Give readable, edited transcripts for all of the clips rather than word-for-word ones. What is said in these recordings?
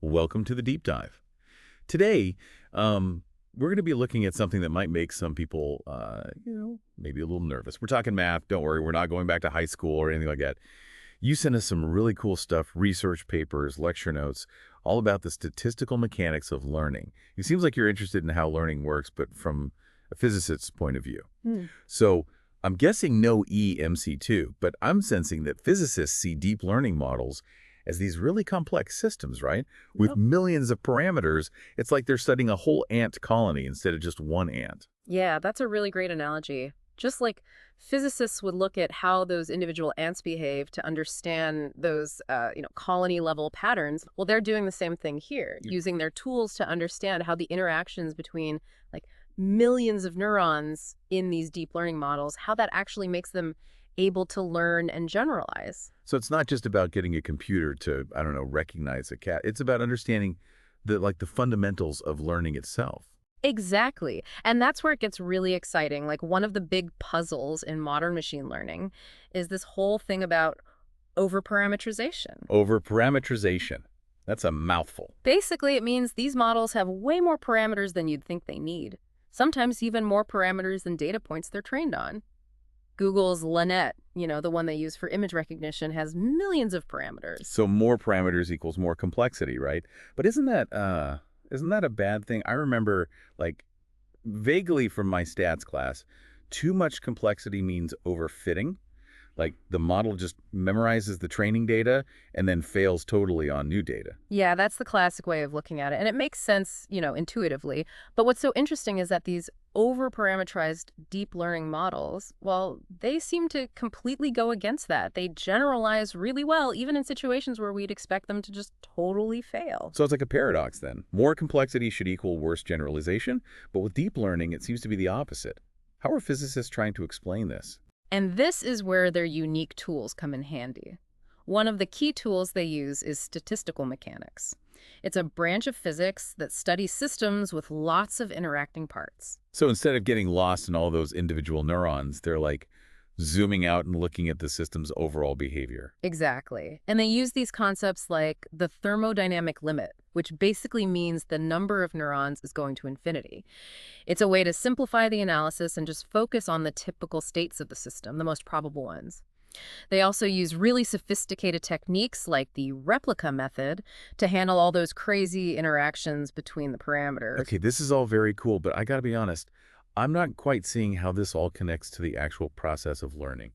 Welcome to the deep dive. Today, we're going to be looking at something that might make some people, maybe a little nervous. We're talking math. Don't worry, we're not going back to high school or anything like that. You sent us some really cool stuff, research papers, lecture notes, all about the statistical mechanics of learning. It seems like you're interested in how learning works, but from a physicist's point of view. So I'm guessing no EMC2, but I'm sensing that physicists see deep learning models as these really complex systems, right? With millions of parameters. It's like they're studying a whole ant colony instead of just one ant. Yeah, that's a really great analogy. Just like physicists would look at how those individual ants behave to understand those, colony-level patterns, well, they're doing the same thing here, using their tools to understand how the interactions between, like, millions of neurons in these deep learning models, how that actually makes them able to learn and generalize. So it's not just about getting a computer to, I don't know, recognize a cat. It's about understanding the fundamentals of learning itself. Exactly. And that's where it gets really exciting. Like, one of the big puzzles in modern machine learning is this whole thing about overparameterization. Overparameterization. That's a mouthful. Basically, it means these models have way more parameters than you'd think they need. Sometimes even more parameters than data points they're trained on. Google's Linnet, the one they use for image recognition, has millions of parameters. So more parameters equals more complexity, right? But isn't that a bad thing? I remember, like, vaguely from my stats class, too much complexity means overfitting. Like, the model just memorizes the training data and then fails totally on new data. Yeah, that's the classic way of looking at it. And it makes sense, intuitively. But what's so interesting is that these over-parameterized deep learning models, well, they seem to completely go against that. They generalize really well, even in situations where we'd expect them to just totally fail. So it's like a paradox then. More complexity should equal worse generalization, but with deep learning, it seems to be the opposite. How are physicists trying to explain this? And this is where their unique tools come in handy. One of the key tools they use is statistical mechanics. It's a branch of physics that studies systems with lots of interacting parts. So instead of getting lost in all those individual neurons, they're like zooming out and looking at the system's overall behavior. Exactly. And they use these concepts like the thermodynamic limit, which basically means the number of neurons is going to infinity. It's a way to simplify the analysis and just focus on the typical states of the system, the most probable ones. They also use really sophisticated techniques like the replica method to handle all those crazy interactions between the parameters. Okay, this is all very cool, but I gotta be honest, I'm not quite seeing how this all connects to the actual process of learning.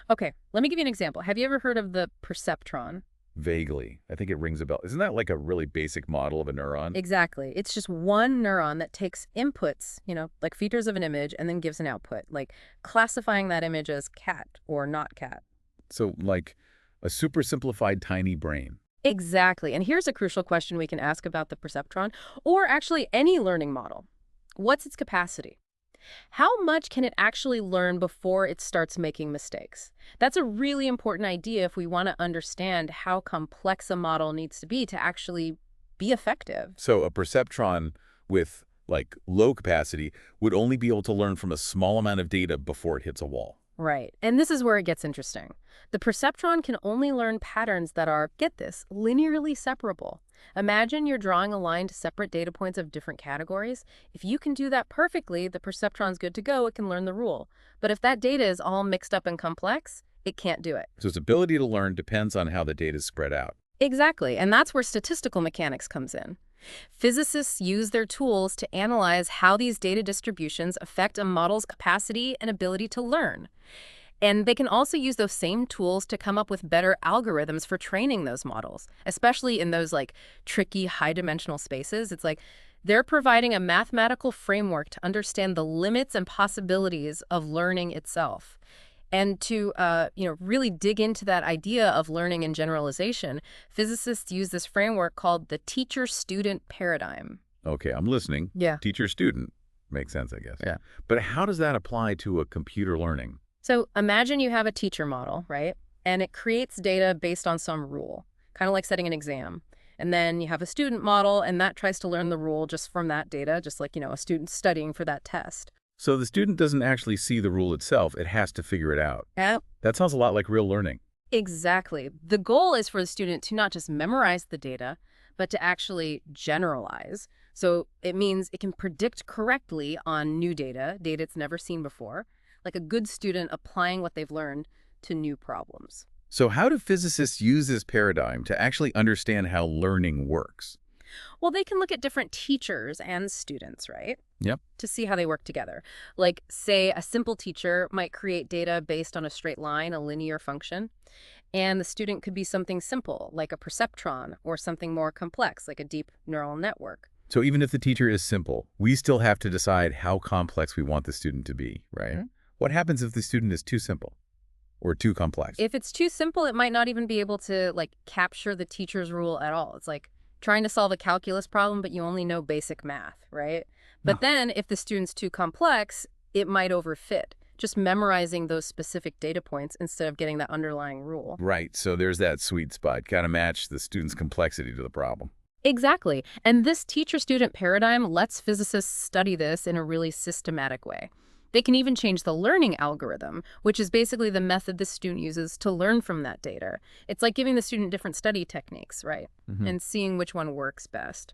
Okay, let me give you an example. Have you ever heard of the perceptron? Vaguely. I think it rings a bell. Isn't that like a really basic model of a neuron? Exactly. It's just one neuron that takes inputs, like features of an image, and then gives an output, like classifying that image as cat or not cat. So like a super simplified tiny brain. Exactly. And here's a crucial question we can ask about the perceptron, or actually any learning model. What's its capacity? How much can it actually learn before it starts making mistakes? That's a really important idea if we want to understand how complex a model needs to be to actually be effective. So a perceptron with like low capacity would only be able to learn from a small amount of data before it hits a wall. Right. And this is where it gets interesting. The perceptron can only learn patterns that are, get this, linearly separable. Imagine you're drawing a line to separate data points of different categories. If you can do that perfectly, the perceptron's good to go. It can learn the rule. But if that data is all mixed up and complex, it can't do it. So its ability to learn depends on how the data is spread out. Exactly. And that's where statistical mechanics comes in. Physicists use their tools to analyze how these data distributions affect a model's capacity and ability to learn. And they can also use those same tools to come up with better algorithms for training those models, especially in those like tricky high-dimensional spaces. It's like they're providing a mathematical framework to understand the limits and possibilities of learning itself. And to really dig into that idea of learning and generalization, physicists use this framework called the teacher-student paradigm. Okay, I'm listening. Yeah. Teacher-student. Makes sense, I guess. Yeah. But how does that apply to a computer learning? So imagine you have a teacher model, right? And it creates data based on some rule, kind of like setting an exam. And then you have a student model, and that tries to learn the rule just from that data, just like, a student studying for that test. So the student doesn't actually see the rule itself. It has to figure it out. Yeah. That sounds a lot like real learning. Exactly. The goal is for the student to not just memorize the data, but to actually generalize. So it means it can predict correctly on new data it's never seen before, like a good student applying what they've learned to new problems. So how do physicists use this paradigm to actually understand how learning works? Well, they can look at different teachers and students, right? Yep. To see how they work together. Like, say, a simple teacher might create data based on a straight line, a linear function, and the student could be something simple, like a perceptron, or something more complex, like a deep neural network. So even if the teacher is simple, we still have to decide how complex we want the student to be, right? Mhm. What happens if the student is too simple or too complex? If it's too simple, it might not even be able to, like, capture the teacher's rule at all. It's like trying to solve a calculus problem, but you only know basic math, right? No. But then if the student's too complex, it might overfit, just memorizing those specific data points instead of getting that underlying rule. Right, so there's that sweet spot. Got to match the student's complexity to the problem. Exactly. And this teacher-student paradigm lets physicists study this in a really systematic way. They can even change the learning algorithm, which is basically the method the student uses to learn from that data. It's like giving the student different study techniques, right? Mhm. And seeing which one works best.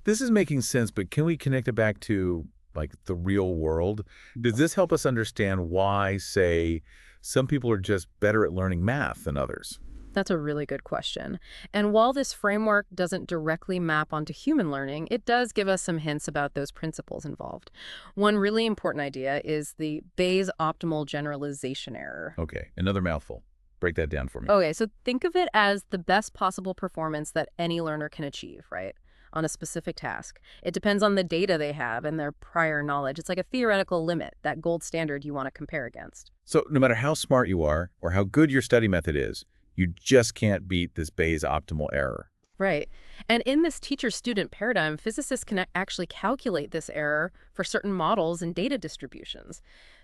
This is making sense, but can we connect it back to, like, the real world? Does this help us understand why, say, some people are just better at learning math than others? That's a really good question. And while this framework doesn't directly map onto human learning, it does give us some hints about those principles involved. One really important idea is the Bayes optimal generalization error. Okay, another mouthful. Break that down for me. Okay, so think of it as the best possible performance that any learner can achieve, right? On a specific task. It depends on the data they have and their prior knowledge. It's like a theoretical limit, that gold standard you want to compare against. So no matter how smart you are or how good your study method is, you just can't beat this Bayes optimal error. Right. And in this teacher-student paradigm, physicists can actually calculate this error for certain models and data distributions.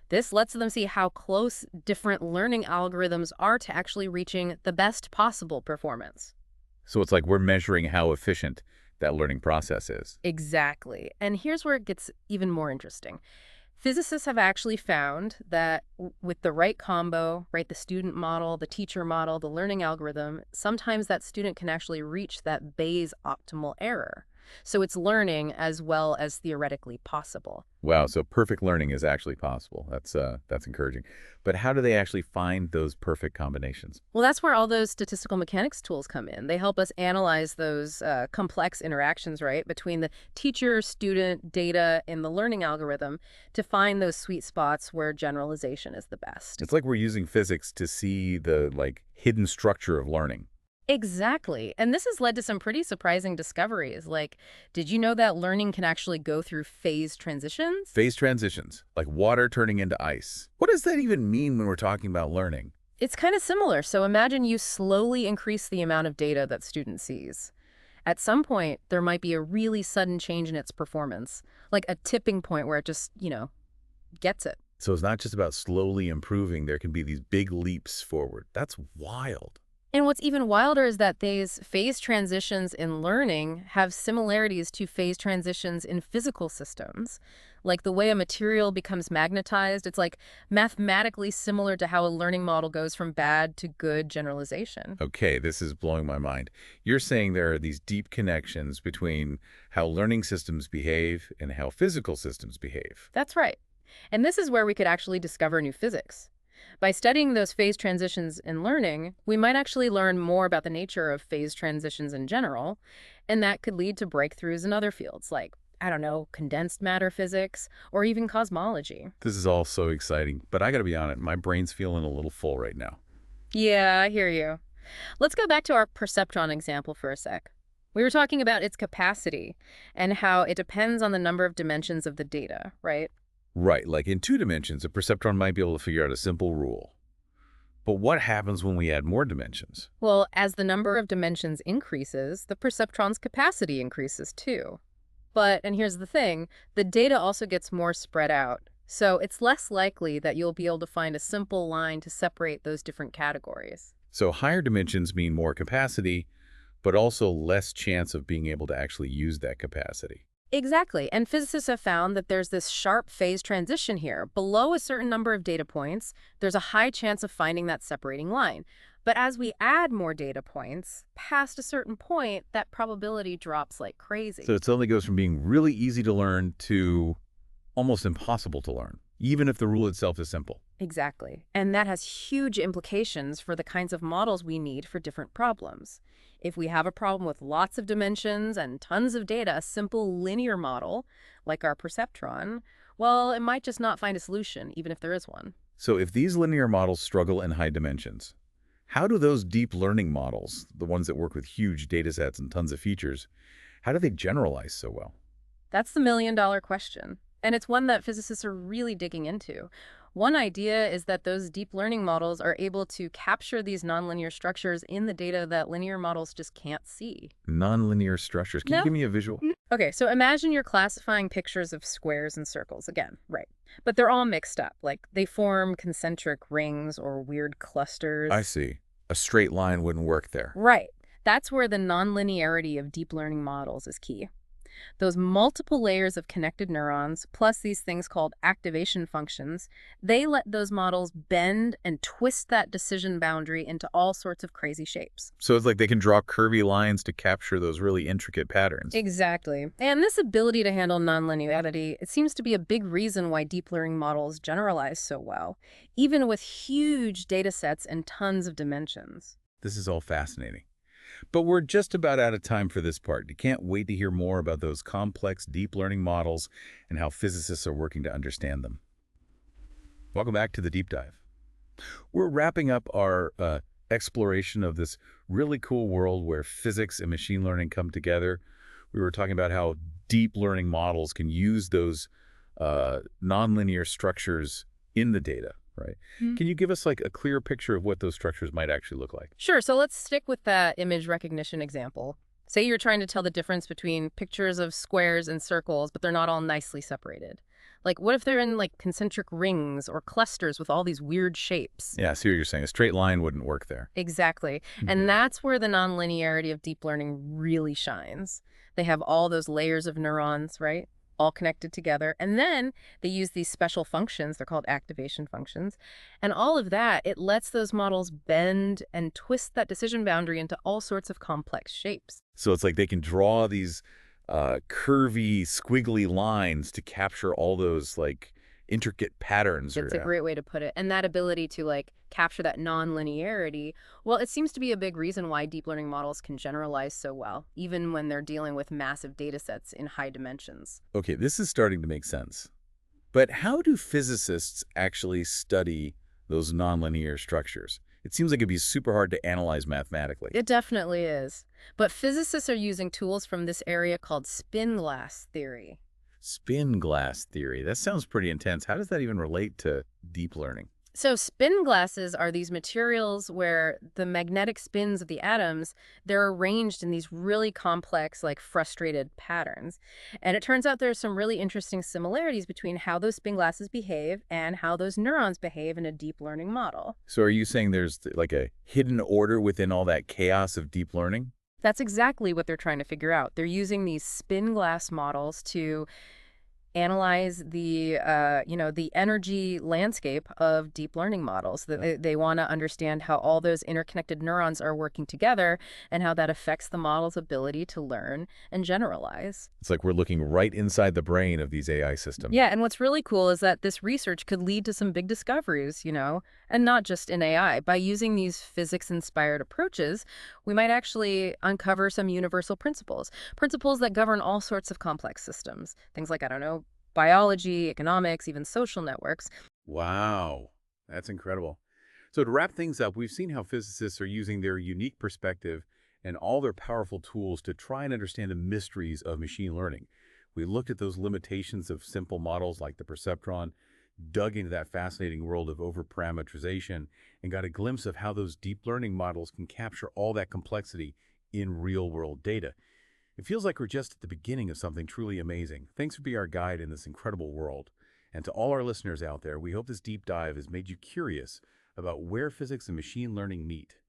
This lets them see how close different learning algorithms are to actually reaching the best possible performance. So it's like we're measuring how efficient that learning process is. Exactly. And here's where it gets even more interesting. Physicists have actually found that with the right combo, right, the student model, the teacher model, the learning algorithm, sometimes that student can actually reach that Bayes optimal error. So it's learning as well as theoretically possible. Wow, so perfect learning is actually possible. That's encouraging. But how do they actually find those perfect combinations? Well, that's where all those statistical mechanics tools come in. They help us analyze those complex interactions, right, between the teacher, student, data, and the learning algorithm to find those sweet spots where generalization is the best. It's like we're using physics to see the, like, hidden structure of learning. Exactly. And this has led to some pretty surprising discoveries. Like, did you know that learning can actually go through phase transitions? Phase transitions, like water turning into ice. What does that even mean when we're talking about learning? It's kind of similar. So imagine you slowly increase the amount of data that student sees. At some point, there might be a really sudden change in its performance, like a tipping point where it just, gets it. So it's not just about slowly improving. There can be these big leaps forward. That's wild. And what's even wilder is that these phase transitions in learning have similarities to phase transitions in physical systems. Like the way a material becomes magnetized, it's like mathematically similar to how a learning model goes from bad to good generalization. Okay, this is blowing my mind. You're saying there are these deep connections between how learning systems behave and how physical systems behave. That's right. And this is where we could actually discover new physics. By studying those phase transitions in learning, we might actually learn more about the nature of phase transitions in general, and that could lead to breakthroughs in other fields like, I don't know, condensed matter physics, or even cosmology. This is all so exciting, but I gotta be honest, my brain's feeling a little full right now. Yeah, I hear you. Let's go back to our perceptron example for a sec. We were talking about its capacity and how it depends on the number of dimensions of the data, right? Right, like in 2 dimensions, a perceptron might be able to figure out a simple rule. But what happens when we add more dimensions? Well, as the number of dimensions increases, the perceptron's capacity increases too. But, and here's the thing, the data also gets more spread out. So it's less likely that you'll be able to find a simple line to separate those different categories. So higher dimensions mean more capacity, but also less chance of being able to actually use that capacity. Exactly. And physicists have found that there's this sharp phase transition here. Below a certain number of data points, there's a high chance of finding that separating line. But as we add more data points, past a certain point, that probability drops like So crazy. it suddenly goes from being really easy to learn to almost impossible to learn, even if the rule itself is simple. Exactly. And that has huge implications for the kinds of models we need for different problems. If we have a problem with lots of dimensions and tons of data, a simple linear model, like our perceptron, well, it might just not find a solution, even if there is one. So if these linear models struggle in high dimensions, how do those deep learning models, the ones that work with huge data sets and tons of features, how do they generalize so well? That's the million-dollar question, and it's one that physicists are really digging into. One idea is that those deep learning models are able to capture these nonlinear structures in the data that linear models just can't see. Nonlinear structures. Can you No? give me a visual? Okay, so imagine you're classifying pictures of squares and circles again, right? But they're all mixed up, like they form concentric rings or weird I clusters. see. A straight line wouldn't work there. Right. That's where the nonlinearity of deep learning models is key. Those multiple layers of connected neurons, plus these things called activation functions, they let those models bend and twist that decision boundary into all sorts of crazy shapes. So it's like they can draw curvy lines to capture those really intricate patterns. Exactly. And this ability to handle nonlinearity, it seems to be a big reason why deep learning models generalize so well, even with huge data sets and tons of dimensions. This is all fascinating. But we're just about out of time for this part. You can't wait to hear more about those complex deep learning models and how physicists are working to understand them. Welcome back to the deep dive. We're wrapping up our exploration of this really cool world where physics and machine learning come together. We were talking about how deep learning models can use those nonlinear structures in the data, right? Can you give us like a clear picture of what those structures might actually look like? Sure, so let's stick with that image recognition example. Say you're trying to tell the difference between pictures of squares and circles, but they're not all nicely separated. Like, what if they're in like concentric rings or clusters with all these weird shapes? Yeah, I see what you're saying. A straight line wouldn't work there. Exactly. And that's where the nonlinearity of deep learning really shines. They have all those layers of neurons, right? All connected together. And then they use these special functions, they're called activation functions. And all of that, it lets those models bend and twist that decision boundary into all sorts of complex shapes. So it's like they can draw these curvy, squiggly lines to capture all those like intricate patterns. It's a great way to put it. And that ability to like capture that nonlinearity, well, it seems to be a big reason why deep learning models can generalize so well, even when they're dealing with massive data sets in high dimensions. Okay, this is starting to make sense. But how do physicists actually study those nonlinear structures? It seems like it'd be super hard to analyze mathematically. It definitely is. But physicists are using tools from this area called spin glass theory. Spin glass theory. That sounds pretty intense. How does that even relate to deep learning? So spin glasses are these materials where the magnetic spins of the atoms, they're arranged in these really complex, like frustrated patterns. And it turns out there's some really interesting similarities between how those spin glasses behave and how those neurons behave in a deep learning model. So are you saying there's like a hidden order within all that chaos of deep learning? That's exactly what they're trying to figure out. They're using these spin glass models to analyze the energy landscape of deep learning models. That they want to understand how all those interconnected neurons are working together and how that affects the model's ability to learn and generalize. It's like we're looking right inside the brain of these AI systems. Yeah, and what's really cool is that this research could lead to some big discoveries, and not just in AI. By using these physics-inspired approaches, we might actually uncover some universal principles that govern all sorts of complex systems. Things like, I don't know, biology, economics, even social networks. Wow, that's incredible. So to wrap things up, we've seen how physicists are using their unique perspective and all their powerful tools to try and understand the mysteries of machine learning. We looked at those limitations of simple models like the perceptron, dug into that fascinating world of overparameterization, and got a glimpse of how those deep learning models can capture all that complexity in real-world data. It feels like we're just at the beginning of something truly amazing. Thanks for being our guide in this incredible world. And to all our listeners out there, we hope this deep dive has made you curious about where physics and machine learning meet.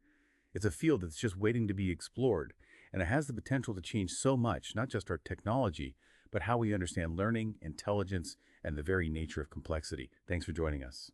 It's a field that's just waiting to be explored, and it has the potential to change so much, not just our technology, but how we understand learning, intelligence, and the very nature of complexity. Thanks for joining us.